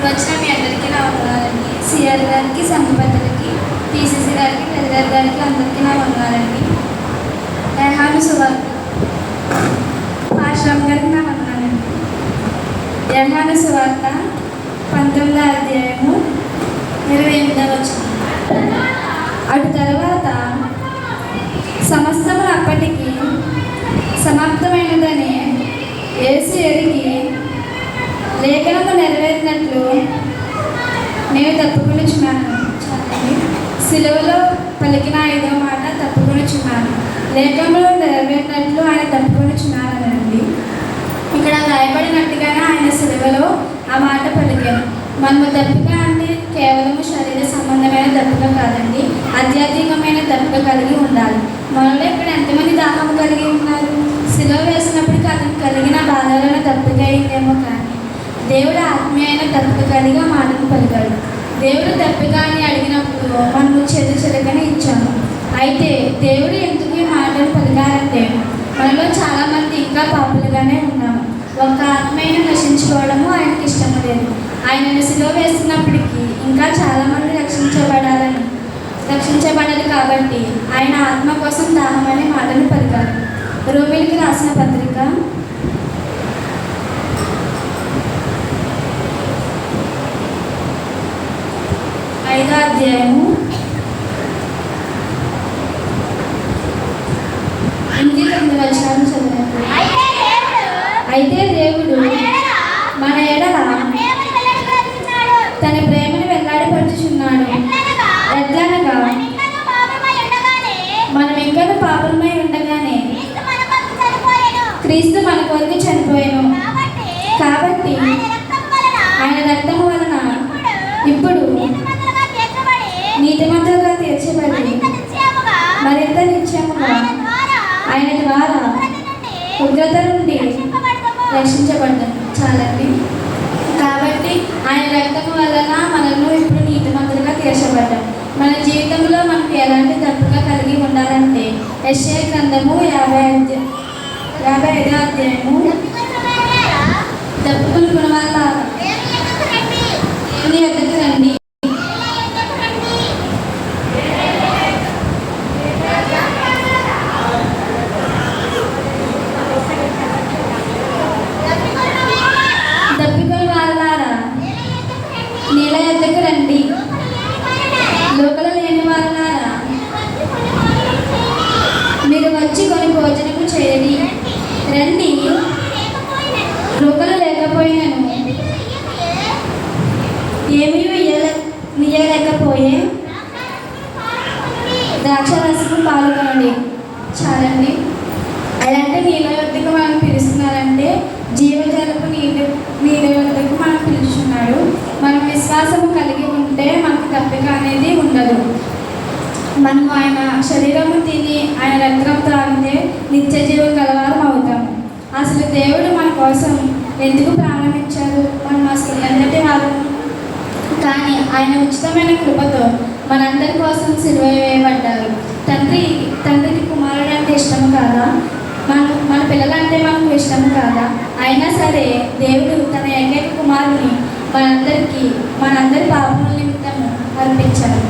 వచ్చిన మీ అందరికీ నా వందనాలండి. సిఆర్ గారికి, సంఘపతులకి, టీసీసీ గారికి, ట్రెజరర్ గారికి అందరికీ నా వందనాలండి. రేహాను సువార్త పాశ్రామ్ గారికి నా వందనాలండి. రేహాను సువార్త 19వ అధ్యాయము 28వ వచనం. అటు తర్వాత సమస్తము అప్పటికి సమాప్తమైనదని యేసు ఎరిగి లేఖనము నెరవేరినట్లు నేను తప్పుకొనుచున్నాను. సిలువలో పలికిన 5వ మాట తప్పుకొనుచున్నాను. లేఖనములో నెరవేరినట్లు ఆయన తప్పుకొనుచున్నానండి. ఇక్కడ రాయబడినట్టుగానే ఆయన సిలువలో ఆ మాట పలికాను. మనము తప్పిక అంటే కేవలము శరీర సంబంధమైన తప్పిక కాదండి, ఆధ్యాత్మికమైన తప్పిక కలిగి ఉండాలి. మనలో ఇక్కడ ఎంతమంది దాహం కలిగి ఉన్నారు? సిలువ వేసినప్పటికీ అతను కలిగిన బాధలను తప్పిక అయిందేమో, కానీ దేవుడు ఆత్మీయమైన తప్పిక కలిగి మాటను పలికాడు. దేవుడు తప్పిక అని అడిగినప్పుడు మనము చెరకనే ఇచ్చాము. అయితే దేవుడు ఎందుకు ఈ మాటను పలికారంటే మనలో చాలామంది ఇంకా పాపులుగానే ఉన్నాము. ఒక ఆత్మీయను నశించుకోవడము ఆయనకి ఇష్టము లేదు. ఆయనను సిలువ వేస్తున్నప్పటికీ ఇంకా చాలామంది రక్షించబడాలి కాబట్టి ఆయన ఆత్మ కోసం దాహం అనే మాటను పలికారు. రోమిలికి రాసిన పత్రిక 5వ అధ్యాయము 8-9 వచనాలు చదివినప్పుడు, అయితే దేవుడు మన ఎడల తన ప్రేమను వెల్లడిపరుచుచున్నాడు. ఎట్లనగా మనం ఇంకా పాపమై ఉండగానే క్రీస్తు మన కొరకు చనిపోయాను. కాబట్టి ఆయన రక్తము వలన ఇప్పుడు నీతిమంతులుగా తీర్చబడి మరింత నిత్యముగా ఆయన ద్వారా ఉగ్రత నుండి రక్షించబడ్డాం. చాలండి. కాబట్టి ఆయన రక్తము వలన మనల్ని ఇప్పుడు నీతిమంతులుగా తీర్చబడ్డాం. మన జీవితంలో మనకు ఎలాంటి తప్పుగా కలిగి ఉండాలంటే యెషయా గ్రంథము 55వ అధ్యాయము తప్పుకున్న వాళ్ళ నీ వద్దకు రండి, తప్పికొని వాళ్ళారా నీళ్ళ వద్దకు రండి, లోకల లేని వాళ్ళారా మీరు వచ్చి కొని భోజనము చేయడి. రండి, లోకలు లేకపోయినను ఏమీ నీయలేకపోయే ద్రాక్షరసము పాల్గొనండి. చాలండి. అలాంటి నీళ్ళ వద్దకు మనం పిలుస్తున్నారంటే జీవజలపు నీళ్ళ వద్దకు మనం పిలుచున్నాడు. మనం విశ్వాసము కలిగి ఉంటే మనకు తప్పిక అనేది ఉండదు. మనం ఆయన శరీరము తిని ఆయన రక్తం త్రాగితే నిత్య జీవం గలవారం అవుతాము. అసలు దేవుడు మన కోసం ఎందుకు ప్రాణం ఇచ్చారు? మనం అసలు ఎంతటి వారు, కానీ ఆయన ఉచితమైన కృపతో మనందరి కోసం సిలువ వేయబడ్డారు. తండ్రికి కుమారుడు అంటే ఇష్టము కాదా? మన పిల్లలంటే మనకు ఇష్టము కాదా? అయినా సరే దేవుడు తన ఏకైక కుమారుని మనందరి పాపముల నిమిత్తము అర్పించారు.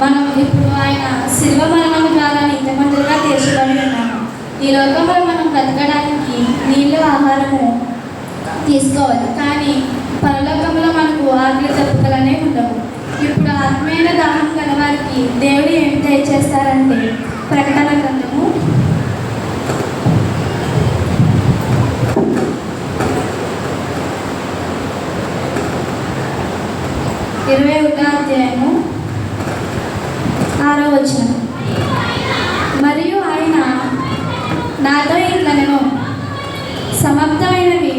మనం ఇప్పుడు ఆయన సిలువ మరణము ద్వారా నీతిమంతులుగా తీర్చబడి ఉన్నాము. ఈ లోకంలో మనం బ్రతకడానికి నీళ్ళు, ఆహారము తీసుకోవాలి, కానీ పరలోకంలో మనకు ఆకలి తప్పుకలనే ఉండవు. ఇప్పుడు ఆత్మీయ దాహం గల వారికి దేవుడు ఏమి దయచేస్తారంటే ప్రకటన గ్రంథము 21వ అధ్యాయము 6వ వచనం. మరియు ఆయన నాతో ఇట్లనెను, సమాప్తమైనవి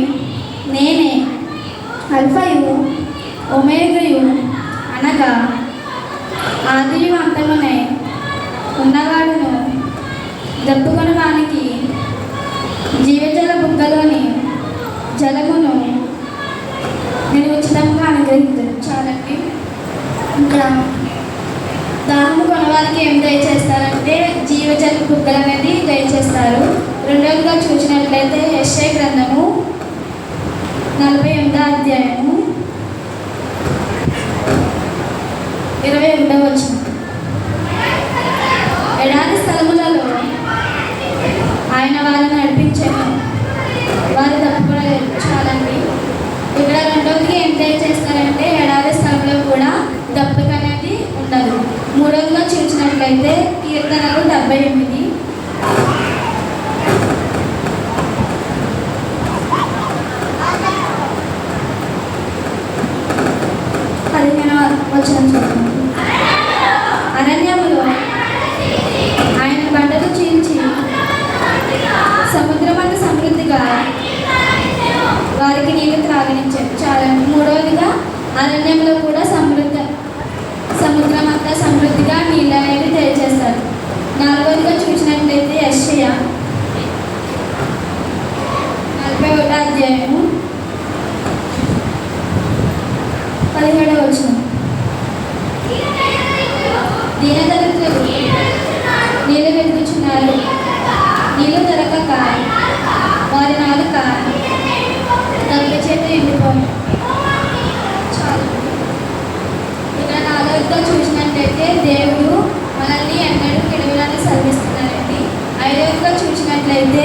నేనే, అల్ఫయు ఒమేగయు, అనగా ఆదియు అంతమునే ఉన్నవాడును, దప్పుకొని వానికి జీవజల బుగ్గలోని జలమును నేను ఉచితంగా అనుగ్రహించాను. చాలండి. ఇక్కడ దాహము కొనవారికి ఏం దయచేస్తారంటే జీవజల బుగ్గలు అనేది దయచేస్తారు. రెండవదిగా చూసినట్లయితే యెషయా గ్రంథము 48వ అధ్యాయము 21వ వచనం. ఎడారి స్థలములలో ఆయన వారిని నడిపించాను, వారు తప్పుకోలేదు. చాలండి. ఇక్కడ రెండవదిగా ఏం తెలియజేస్తారంటే ఎడారి స్థలంలో కూడా దప్పిక అనేది ఉండదు. మూడవదిగా చూసినట్లయితే కీర్తనలు 78 15వ వచనం చదువుకుందాం. అరణ్యములో ఆయన బండలు చీల్చి సముద్రమంత సమృద్ధిగా వారికి నీళ్లు త్రాగనిచ్చారు. చాలండి. మూడవదిగా అరణ్యంలో కూడా సముద్రమంతా సమృద్ధిగా నీళ్ళు అనేది తెలియజేస్తారు. నాలుగవదిగా చూసినట్లయితే యెషయా 41వ అధ్యాయము 17వ వచనం. దీనదరిద్రులు నీళ్ళు వెతుకుచున్నారు, నీళ్ళు దొరకక వారి నాలుక దొంగ చేత ఎండిపోయి. చాలు. ఇక్కడ నాలుగుగా చూసినట్లయితే దేవుడు మనల్ని ఎన్నడూ కిడవలని సెలవిస్తున్నారండి. ఐదవదిగా చూసినట్లయితే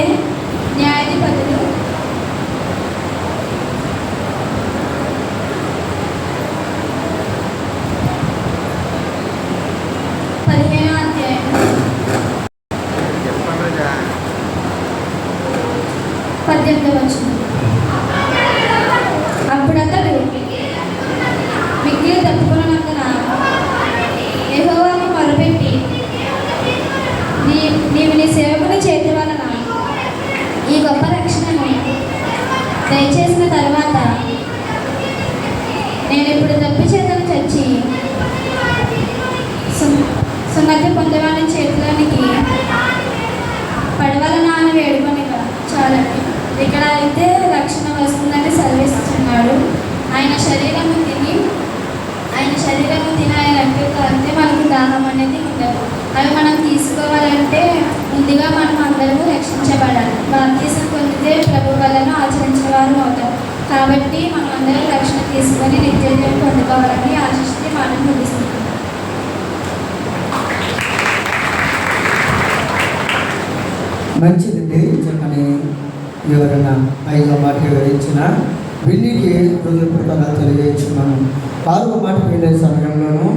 న్యాయాధిపతులు 15వ అధ్యాయం 18వ వచనం. అప్పుడు అతడు మిక్కిలి తప్పుకున్నందున యెహోవాకు మొరపెట్టి నీవు నీ సేవకుని చేతి వలన ఈ గొప్ప రక్షణను దయచేసిన తర్వాత నేను ఇప్పుడు తప్పి చేతను చచ్చి సున్నతి పొందవాని చేతిలోనికి పడవలనా అని వేడుకొని. చాలండి. ఇక్కడ అయితే రక్షణ వస్తుందని సెలవిస్తున్నాడు. ఆయన శరీరము తిని ఆయన రక్తం తాగితే మనకు దాహం అనేది ఉండదు. అవి మనం తీసుకోవాలంటే ముందుగా మనం అందరము రక్షించబడాలి. బాప్తిసం పొందితే ప్రభు వలన ఆచరించిన వారు అవుతాం. కాబట్టి మనం అందరం రక్షణ తీసుకొని నిత్యం పొందుకోవాలని ఆశిస్తే మనం ముగిస్తున్నాం. మంచిదండి. చెప్పని ఎవరైనా 5వ మాట వివరించిన విన్నికి హృదయపూర్వకంగా తెలియజేస్తున్నాను. 6వ మాట వెళ్ళే సమయంలోనూ